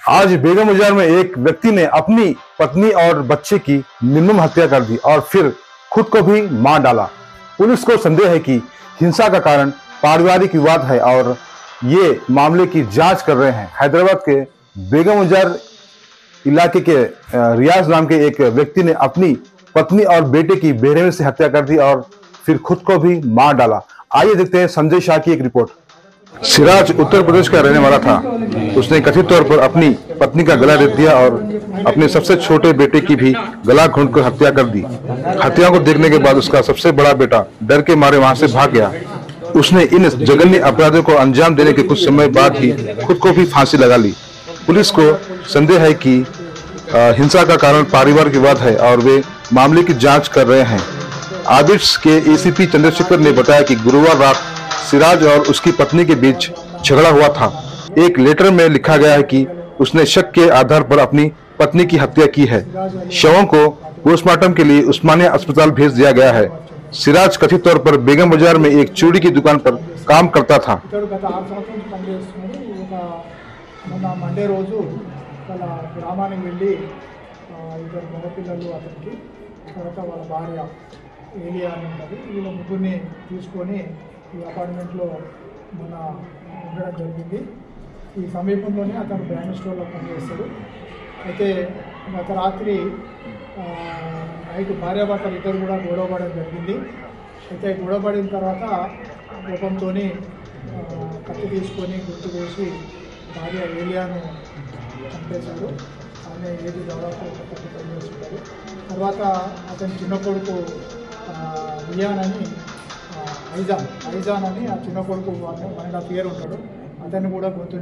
आज बेगम बाजार में एक व्यक्ति ने अपनी पत्नी और बच्चे की निर्मम हत्या कर दी और फिर खुद को भी मार डाला। पुलिस को संदेह है कि हिंसा का कारण पारिवारिक विवाद है और ये मामले की जांच कर रहे हैं। हैदराबाद के बेगम बाजार इलाके के रियाज नाम के एक व्यक्ति ने अपनी पत्नी और बेटे की बेरहमी से हत्या कर दी और फिर खुद को भी मार डाला। आइए देखते हैं संजय शाह की एक रिपोर्ट। सिराज उत्तर प्रदेश का रहने वाला था। उसने कथित तौर पर अपनी पत्नी का गला रेत दिया और अपने सबसे छोटे बेटे की भी गला घोंटकर हत्या कर दी। हत्या को देखने के बाद उसका सबसे बड़ा बेटा डर के मारे वहां से भाग गया। उसने इन जघन्य अपराधों को अंजाम देने के कुछ समय बाद ही खुद को भी फांसी लगा ली। पुलिस को संदेह है कि हिंसा का कारण पारिवारिक विवाद है और वे मामले की जांच कर रहे हैं। आबिड्स के एसीपी चंद्रशेखर ने बताया कि गुरुवार रात सिराज और उसकी पत्नी के बीच झगड़ा हुआ था। एक लेटर में लिखा गया है कि उसने शक के आधार पर अपनी पत्नी की हत्या की है। शवों को पोस्टमार्टम के लिए उस्मानिया अस्पताल भेज दिया गया है। सिराज कथित तौर पर बेगम बाजार में एक चूड़ी की दुकान पर काम करता था। మండే రోజు వాళ్ళ గ్రామానికి వెళ్ళి ఇద్దరు మగపిల్లలు అతనికి తర్వాత వాళ్ళ భార్య ఏలియా అని ఉంటుంది. వీళ్ళ ముగ్గురిని తీసుకొని ఈ అపార్ట్మెంట్లో మన ఉండడం జరిగింది. ఈ సమీపంలోనే అతను బ్రాండ్ స్టోర్లో పనిచేస్తాడు. అయితే గత రాత్రి నైట్ భార్యాభర్తలు ఇద్దరు కూడా గొడవపడడం జరిగింది. అయితే గొడవపడిన తర్వాత కోపంతో కత్తి తీసుకొని గుర్తు వేసి భార్య ఏలియాను చంపేశాడు. ఆమె ఏది దాదాపు 30 years ఉంటాడు. తర్వాత అతని చిన్న కొడుకు రియాన్ అని ఐజాన్ అని ఆ చిన్న కొడుకు 1.5 years ఉంటాడు. అతన్ని కూడా గొంతు